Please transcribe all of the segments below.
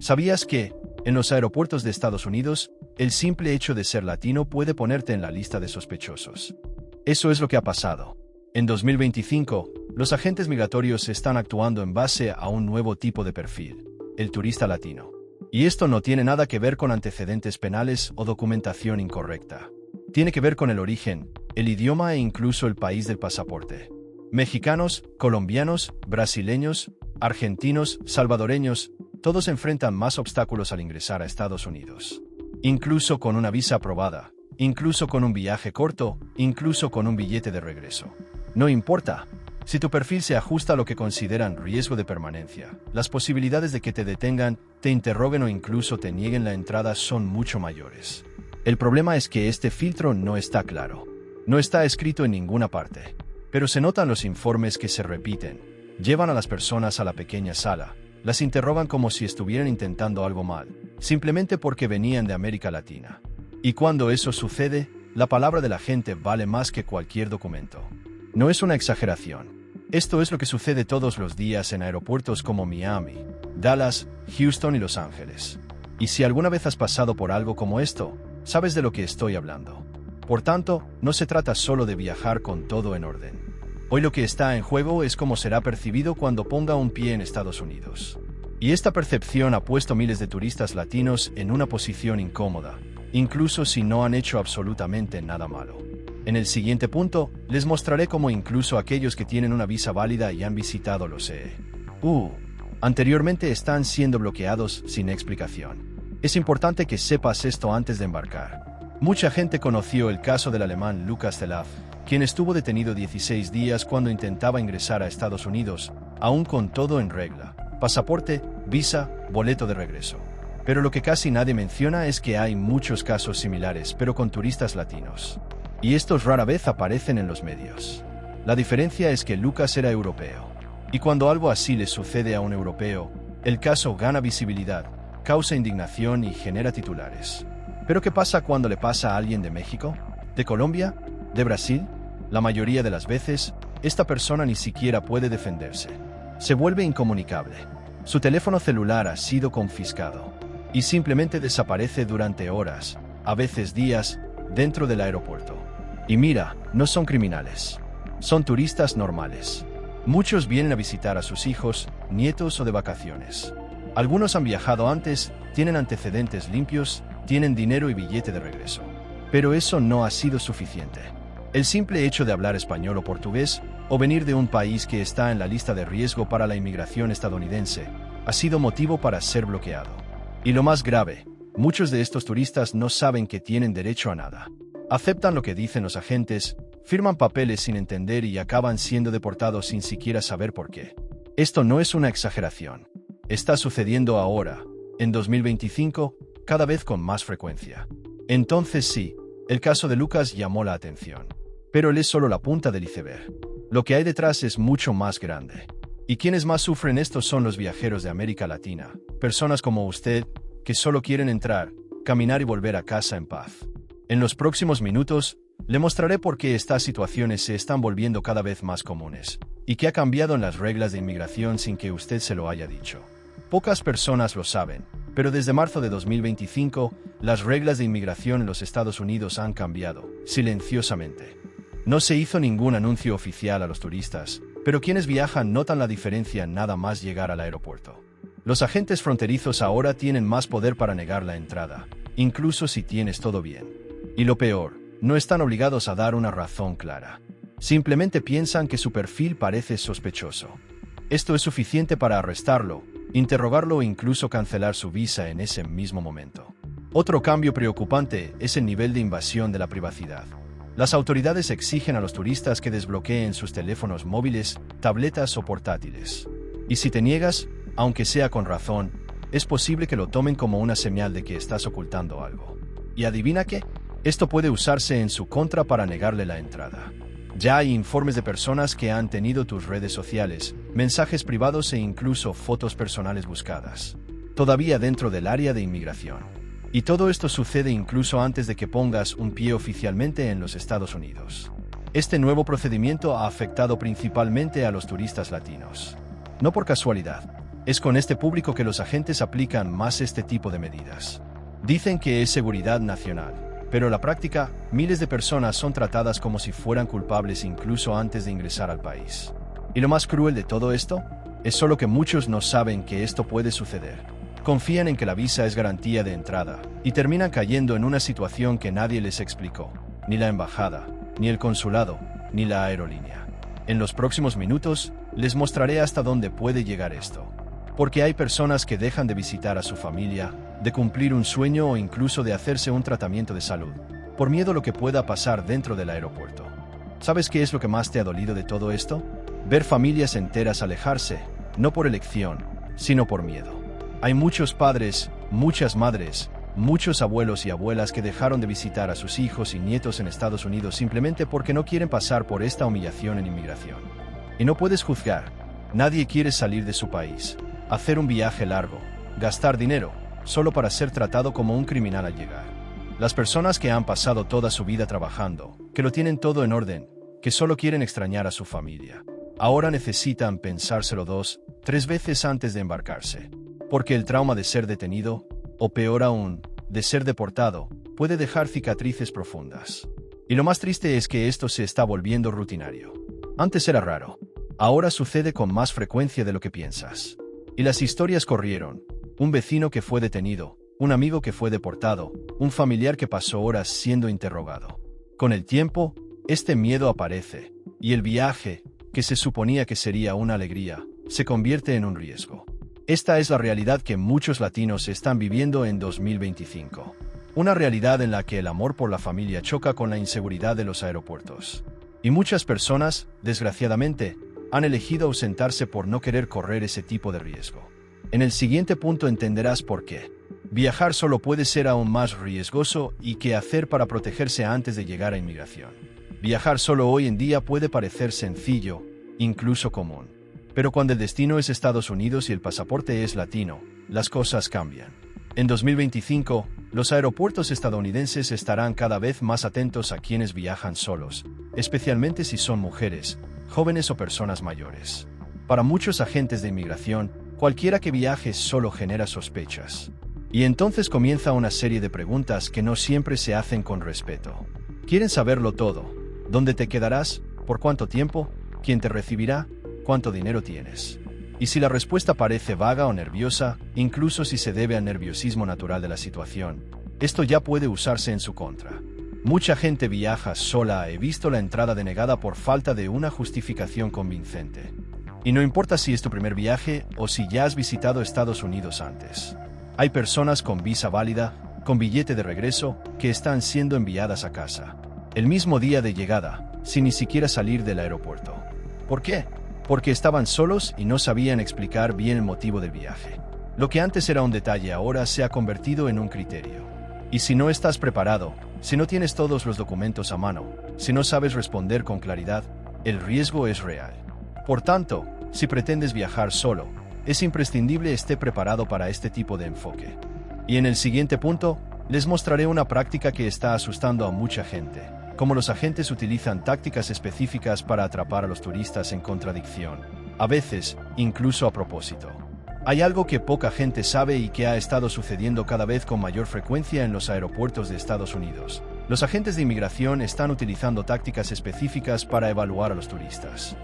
¿Sabías que, en los aeropuertos de Estados Unidos, el simple hecho de ser latino puede ponerte en la lista de sospechosos? Eso es lo que ha pasado. En 2025, los agentes migratorios están actuando en base a un nuevo tipo de perfil, el turista latino. Y esto no tiene nada que ver con antecedentes penales o documentación incorrecta. Tiene que ver con el origen, el idioma e incluso el país del pasaporte. Mexicanos, colombianos, brasileños, argentinos, salvadoreños, todos enfrentan más obstáculos al ingresar a Estados Unidos. Incluso con una visa aprobada, incluso con un viaje corto, incluso con un billete de regreso. No importa. Si tu perfil se ajusta a lo que consideran riesgo de permanencia, las posibilidades de que te detengan, te interroguen o incluso te nieguen la entrada son mucho mayores. El problema es que este filtro no está claro. No está escrito en ninguna parte. Pero se notan los informes que se repiten. Llevan a las personas a la pequeña sala. Las interrogan como si estuvieran intentando algo mal, simplemente porque venían de América Latina. Y cuando eso sucede, la palabra de la gente vale más que cualquier documento. No es una exageración. Esto es lo que sucede todos los días en aeropuertos como Miami, Dallas, Houston y Los Ángeles. Y si alguna vez has pasado por algo como esto, sabes de lo que estoy hablando. Por tanto, no se trata solo de viajar con todo en orden. Hoy lo que está en juego es cómo será percibido cuando ponga un pie en Estados Unidos. Y esta percepción ha puesto miles de turistas latinos en una posición incómoda, incluso si no han hecho absolutamente nada malo. En el siguiente punto, les mostraré cómo incluso aquellos que tienen una visa válida y han visitado los anteriormente están siendo bloqueados sin explicación. Es importante que sepas esto antes de embarcar. Mucha gente conoció el caso del alemán Lukas Delaf, quien estuvo detenido 16 días cuando intentaba ingresar a Estados Unidos, aún con todo en regla: pasaporte, visa, boleto de regreso. Pero lo que casi nadie menciona es que hay muchos casos similares, pero con turistas latinos. Y estos rara vez aparecen en los medios. La diferencia es que Lucas era europeo. Y cuando algo así le sucede a un europeo, el caso gana visibilidad, causa indignación y genera titulares. ¿Pero qué pasa cuando le pasa a alguien de México? ¿De Colombia? ¿De Brasil? La mayoría de las veces, esta persona ni siquiera puede defenderse. Se vuelve incomunicable. Su teléfono celular ha sido confiscado. Y simplemente desaparece durante horas, a veces días, dentro del aeropuerto. Y mira, no son criminales. Son turistas normales. Muchos vienen a visitar a sus hijos, nietos o de vacaciones. Algunos han viajado antes, tienen antecedentes limpios, tienen dinero y billete de regreso. Pero eso no ha sido suficiente. El simple hecho de hablar español o portugués, o venir de un país que está en la lista de riesgo para la inmigración estadounidense, ha sido motivo para ser bloqueado. Y lo más grave, muchos de estos turistas no saben que tienen derecho a nada. Aceptan lo que dicen los agentes, firman papeles sin entender y acaban siendo deportados sin siquiera saber por qué. Esto no es una exageración. Está sucediendo ahora, en 2025, cada vez con más frecuencia. Entonces sí, el caso de Lucas llamó la atención. Pero él es solo la punta del iceberg. Lo que hay detrás es mucho más grande. Y quienes más sufren esto son los viajeros de América Latina, personas como usted, que solo quieren entrar, caminar y volver a casa en paz. En los próximos minutos, le mostraré por qué estas situaciones se están volviendo cada vez más comunes, y qué ha cambiado en las reglas de inmigración sin que usted se lo haya dicho. Pocas personas lo saben, pero desde marzo de 2025, las reglas de inmigración en los Estados Unidos han cambiado, silenciosamente. No se hizo ningún anuncio oficial a los turistas, pero quienes viajan notan la diferencia nada más llegar al aeropuerto. Los agentes fronterizos ahora tienen más poder para negar la entrada, incluso si tienes todo bien. Y lo peor, no están obligados a dar una razón clara. Simplemente piensan que su perfil parece sospechoso. Esto es suficiente para arrestarlo, interrogarlo o incluso cancelar su visa en ese mismo momento. Otro cambio preocupante es el nivel de invasión de la privacidad. Las autoridades exigen a los turistas que desbloqueen sus teléfonos móviles, tabletas o portátiles. Y si te niegas, aunque sea con razón, es posible que lo tomen como una señal de que estás ocultando algo. ¿Y adivina qué? Esto puede usarse en su contra para negarle la entrada. Ya hay informes de personas que han tenido tus redes sociales, mensajes privados e incluso fotos personales buscadas. Todavía dentro del área de inmigración. Y todo esto sucede incluso antes de que pongas un pie oficialmente en los Estados Unidos. Este nuevo procedimiento ha afectado principalmente a los turistas latinos. No por casualidad. Es con este público que los agentes aplican más este tipo de medidas. Dicen que es seguridad nacional, pero en la práctica, miles de personas son tratadas como si fueran culpables incluso antes de ingresar al país. Y lo más cruel de todo esto es solo que muchos no saben que esto puede suceder. Confían en que la visa es garantía de entrada y terminan cayendo en una situación que nadie les explicó, ni la embajada, ni el consulado, ni la aerolínea. En los próximos minutos, les mostraré hasta dónde puede llegar esto. Porque hay personas que dejan de visitar a su familia, de cumplir un sueño o incluso de hacerse un tratamiento de salud, por miedo a lo que pueda pasar dentro del aeropuerto. ¿Sabes qué es lo que más te ha dolido de todo esto? Ver familias enteras alejarse, no por elección, sino por miedo. Hay muchos padres, muchas madres, muchos abuelos y abuelas que dejaron de visitar a sus hijos y nietos en Estados Unidos simplemente porque no quieren pasar por esta humillación en inmigración. Y no puedes juzgar. Nadie quiere salir de su país, hacer un viaje largo, gastar dinero, solo para ser tratado como un criminal al llegar. Las personas que han pasado toda su vida trabajando, que lo tienen todo en orden, que solo quieren extrañar a su familia, ahora necesitan pensárselo 2, 3 veces antes de embarcarse. Porque el trauma de ser detenido, o peor aún, de ser deportado, puede dejar cicatrices profundas. Y lo más triste es que esto se está volviendo rutinario. Antes era raro. Ahora sucede con más frecuencia de lo que piensas. Y las historias corrieron. Un vecino que fue detenido, un amigo que fue deportado, un familiar que pasó horas siendo interrogado. Con el tiempo, este miedo aparece, y el viaje, que se suponía que sería una alegría, se convierte en un riesgo. Esta es la realidad que muchos latinos están viviendo en 2025. Una realidad en la que el amor por la familia choca con la inseguridad de los aeropuertos. Y muchas personas, desgraciadamente, han elegido ausentarse por no querer correr ese tipo de riesgo. En el siguiente punto entenderás por qué. Viajar solo puede ser aún más riesgoso y qué hacer para protegerse antes de llegar a inmigración. Viajar solo hoy en día puede parecer sencillo, incluso común. Pero cuando el destino es Estados Unidos y el pasaporte es latino, las cosas cambian. En 2025, los aeropuertos estadounidenses estarán cada vez más atentos a quienes viajan solos, especialmente si son mujeres, jóvenes o personas mayores. Para muchos agentes de inmigración, cualquiera que viaje solo genera sospechas. Y entonces comienza una serie de preguntas que no siempre se hacen con respeto. Quieren saberlo todo. ¿Dónde te quedarás? ¿Por cuánto tiempo? ¿Quién te recibirá? ¿Cuánto dinero tienes? Y si la respuesta parece vaga o nerviosa, incluso si se debe al nerviosismo natural de la situación, esto ya puede usarse en su contra. Mucha gente viaja sola. He visto la entrada denegada por falta de una justificación convincente. Y no importa si es tu primer viaje o si ya has visitado Estados Unidos antes. Hay personas con visa válida, con billete de regreso, que están siendo enviadas a casa, el mismo día de llegada, sin ni siquiera salir del aeropuerto. ¿Por qué? Porque estaban solos y no sabían explicar bien el motivo del viaje. Lo que antes era un detalle ahora se ha convertido en un criterio. Y si no estás preparado, si no tienes todos los documentos a mano, si no sabes responder con claridad, el riesgo es real. Por tanto, si pretendes viajar solo, es imprescindible esté preparado para este tipo de enfoque. Y en el siguiente punto, les mostraré una práctica que está asustando a mucha gente. Cómo los agentes utilizan tácticas específicas para atrapar a los turistas en contradicción, a veces, incluso a propósito. Hay algo que poca gente sabe y que ha estado sucediendo cada vez con mayor frecuencia en los aeropuertos de Estados Unidos. Los agentes de inmigración están utilizando tácticas específicas para evaluar a los turistas.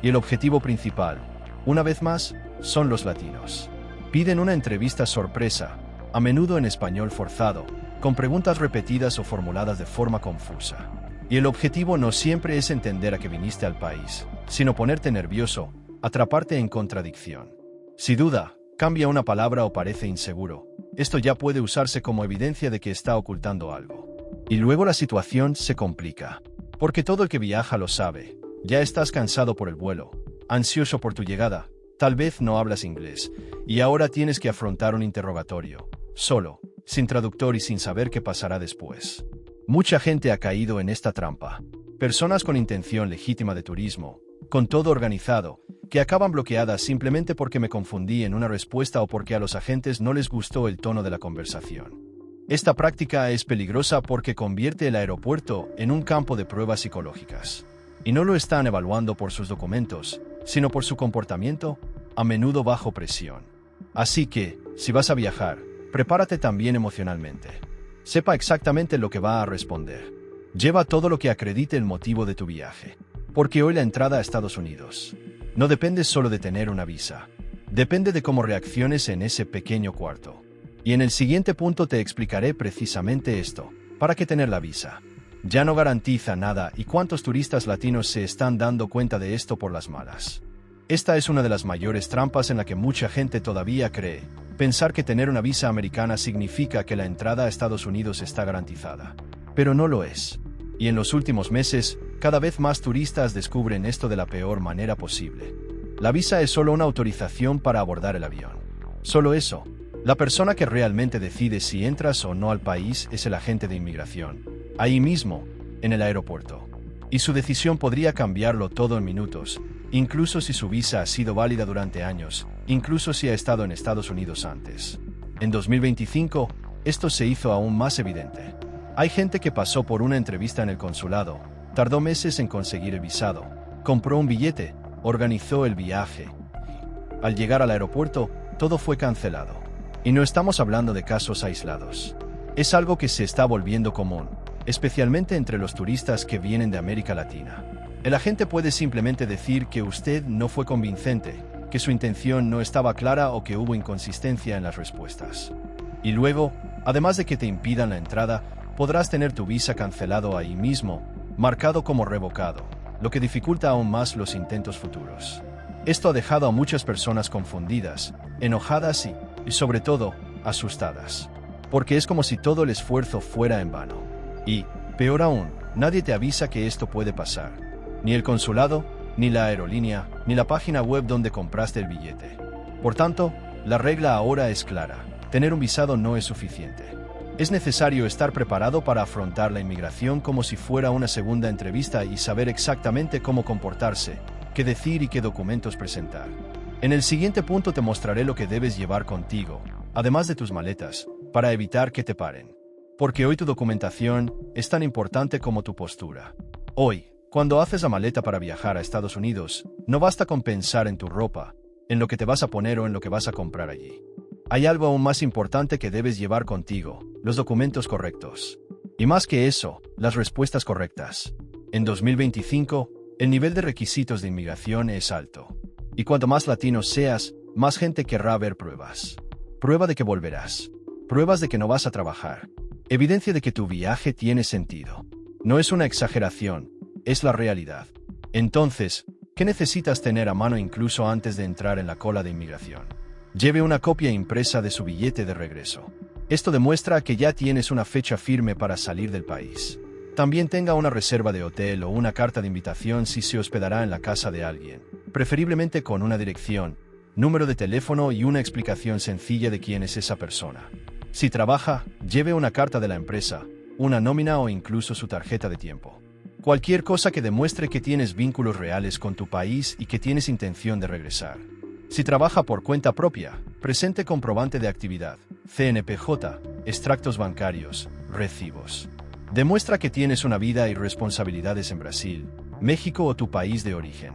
Y el objetivo principal, una vez más, son los latinos. Piden una entrevista sorpresa, a menudo en español forzado, con preguntas repetidas o formuladas de forma confusa. Y el objetivo no siempre es entender a qué viniste al país, sino ponerte nervioso, atraparte en contradicción. Si duda, cambia una palabra o parece inseguro, esto ya puede usarse como evidencia de que está ocultando algo. Y luego la situación se complica. Porque todo el que viaja lo sabe. Ya estás cansado por el vuelo, ansioso por tu llegada, tal vez no hablas inglés, y ahora tienes que afrontar un interrogatorio, solo, sin traductor y sin saber qué pasará después. Mucha gente ha caído en esta trampa. Personas con intención legítima de turismo, con todo organizado, que acaban bloqueadas simplemente porque me confundí en una respuesta o porque a los agentes no les gustó el tono de la conversación. Esta práctica es peligrosa porque convierte el aeropuerto en un campo de pruebas psicológicas. Y no lo están evaluando por sus documentos, sino por su comportamiento, a menudo bajo presión. Así que, si vas a viajar, prepárate también emocionalmente. Sepa exactamente lo que va a responder. Lleva todo lo que acredite el motivo de tu viaje. Porque hoy la entrada a Estados Unidos no depende solo de tener una visa. Depende de cómo reacciones en ese pequeño cuarto. Y en el siguiente punto te explicaré precisamente esto. ¿Para qué tener la visa? Ya no garantiza nada y cuántos turistas latinos se están dando cuenta de esto por las malas. Esta es una de las mayores trampas en la que mucha gente todavía cree. Pensar que tener una visa americana significa que la entrada a Estados Unidos está garantizada. Pero no lo es. Y en los últimos meses, cada vez más turistas descubren esto de la peor manera posible. La visa es solo una autorización para abordar el avión. Solo eso. La persona que realmente decide si entras o no al país es el agente de inmigración. Ahí mismo, en el aeropuerto. Y su decisión podría cambiarlo todo en minutos, incluso si su visa ha sido válida durante años, incluso si ha estado en Estados Unidos antes. En 2025, esto se hizo aún más evidente. Hay gente que pasó por una entrevista en el consulado, tardó meses en conseguir el visado, compró un billete, organizó el viaje. Al llegar al aeropuerto, todo fue cancelado. Y no estamos hablando de casos aislados. Es algo que se está volviendo común, especialmente entre los turistas que vienen de América Latina. El agente puede simplemente decir que usted no fue convincente, que su intención no estaba clara o que hubo inconsistencia en las respuestas. Y luego, además de que te impidan la entrada, podrás tener tu visa cancelado ahí mismo, marcado como revocado, lo que dificulta aún más los intentos futuros. Esto ha dejado a muchas personas confundidas, enojadas y sobre todo, asustadas. Porque es como si todo el esfuerzo fuera en vano. Y, peor aún, nadie te avisa que esto puede pasar. Ni el consulado, ni la aerolínea, ni la página web donde compraste el billete. Por tanto, la regla ahora es clara. Tener un visado no es suficiente. Es necesario estar preparado para afrontar la inmigración como si fuera una segunda entrevista y saber exactamente cómo comportarse, qué decir y qué documentos presentar. En el siguiente punto te mostraré lo que debes llevar contigo, además de tus maletas, para evitar que te paren. Porque hoy tu documentación es tan importante como tu postura. Hoy, cuando haces la maleta para viajar a Estados Unidos, no basta con pensar en tu ropa, en lo que te vas a poner o en lo que vas a comprar allí. Hay algo aún más importante que debes llevar contigo, los documentos correctos. Y más que eso, las respuestas correctas. En 2025, el nivel de requisitos de inmigración es alto. Y cuanto más latino seas, más gente querrá ver pruebas. Prueba de que volverás. Pruebas de que no vas a trabajar. Evidencia de que tu viaje tiene sentido. No es una exageración, es la realidad. Entonces, ¿qué necesitas tener a mano incluso antes de entrar en la cola de inmigración? Lleve una copia impresa de su billete de regreso. Esto demuestra que ya tienes una fecha firme para salir del país. También tenga una reserva de hotel o una carta de invitación si se hospedará en la casa de alguien, preferiblemente con una dirección, número de teléfono y una explicación sencilla de quién es esa persona. Si trabaja, lleve una carta de la empresa, una nómina o incluso su tarjeta de tiempo. Cualquier cosa que demuestre que tienes vínculos reales con tu país y que tienes intención de regresar. Si trabaja por cuenta propia, presente comprobante de actividad, CNPJ, extractos bancarios, recibos. Demuestra que tienes una vida y responsabilidades en Brasil, México o tu país de origen.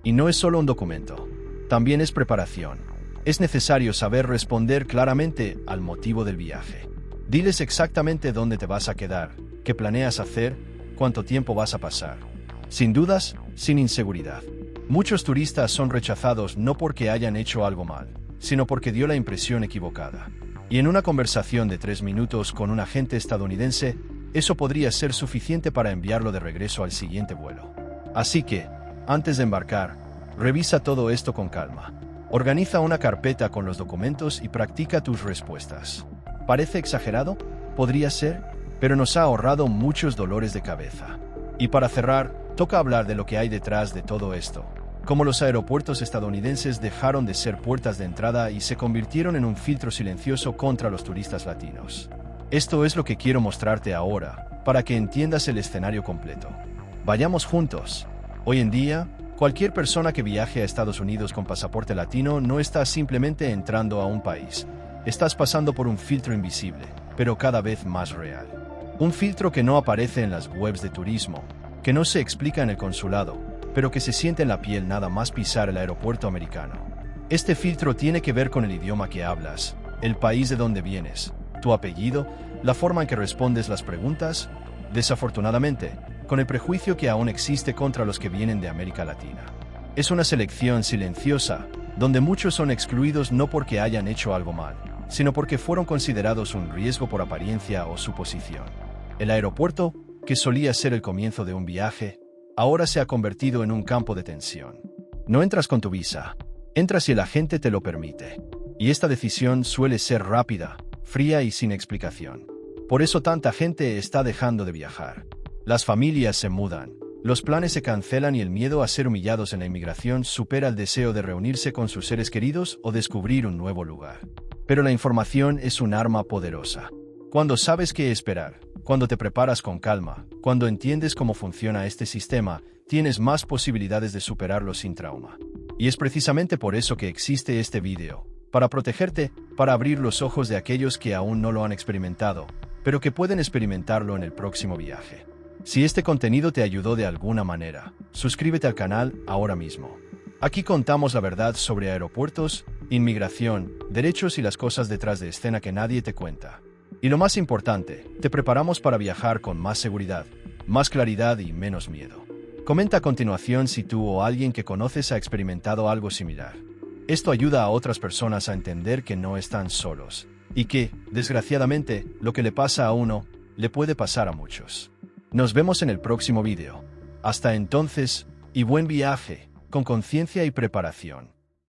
Y no es solo un documento, también es preparación. Es necesario saber responder claramente al motivo del viaje. Diles exactamente dónde te vas a quedar, qué planeas hacer, cuánto tiempo vas a pasar. Sin dudas, sin inseguridad. Muchos turistas son rechazados no porque hayan hecho algo mal, sino porque dio la impresión equivocada. Y en una conversación de 3 minutos con un agente estadounidense, eso podría ser suficiente para enviarlo de regreso al siguiente vuelo. Así que, antes de embarcar, revisa todo esto con calma. Organiza una carpeta con los documentos y practica tus respuestas. ¿Parece exagerado? Podría ser, pero nos ha ahorrado muchos dolores de cabeza. Y para cerrar, toca hablar de lo que hay detrás de todo esto. Cómo los aeropuertos estadounidenses dejaron de ser puertas de entrada y se convirtieron en un filtro silencioso contra los turistas latinos. Esto es lo que quiero mostrarte ahora, para que entiendas el escenario completo. Vayamos juntos. Hoy en día, cualquier persona que viaje a Estados Unidos con pasaporte latino no está simplemente entrando a un país. Estás pasando por un filtro invisible, pero cada vez más real. Un filtro que no aparece en las webs de turismo, que no se explica en el consulado, pero que se siente en la piel nada más pisar el aeropuerto americano. Este filtro tiene que ver con el idioma que hablas, el país de donde vienes, tu apellido, la forma en que respondes las preguntas, desafortunadamente, con el prejuicio que aún existe contra los que vienen de América Latina. Es una selección silenciosa, donde muchos son excluidos no porque hayan hecho algo mal, sino porque fueron considerados un riesgo por apariencia o suposición. El aeropuerto, que solía ser el comienzo de un viaje, ahora se ha convertido en un campo de tensión. No entras con tu visa, entras si el agente te lo permite. Y esta decisión suele ser rápida, fría y sin explicación. Por eso tanta gente está dejando de viajar. Las familias se mudan, los planes se cancelan y el miedo a ser humillados en la inmigración supera el deseo de reunirse con sus seres queridos o descubrir un nuevo lugar. Pero la información es un arma poderosa. Cuando sabes qué esperar, cuando te preparas con calma, cuando entiendes cómo funciona este sistema, tienes más posibilidades de superarlo sin trauma. Y es precisamente por eso que existe este video, para protegerte, para abrir los ojos de aquellos que aún no lo han experimentado, pero que pueden experimentarlo en el próximo viaje. Si este contenido te ayudó de alguna manera, suscríbete al canal ahora mismo. Aquí contamos la verdad sobre aeropuertos, inmigración, derechos y las cosas detrás de escena que nadie te cuenta. Y lo más importante, te preparamos para viajar con más seguridad, más claridad y menos miedo. Comenta a continuación si tú o alguien que conoces ha experimentado algo similar. Esto ayuda a otras personas a entender que no están solos, y que, desgraciadamente, lo que le pasa a uno, le puede pasar a muchos. Nos vemos en el próximo vídeo. Hasta entonces, y buen viaje, con conciencia y preparación.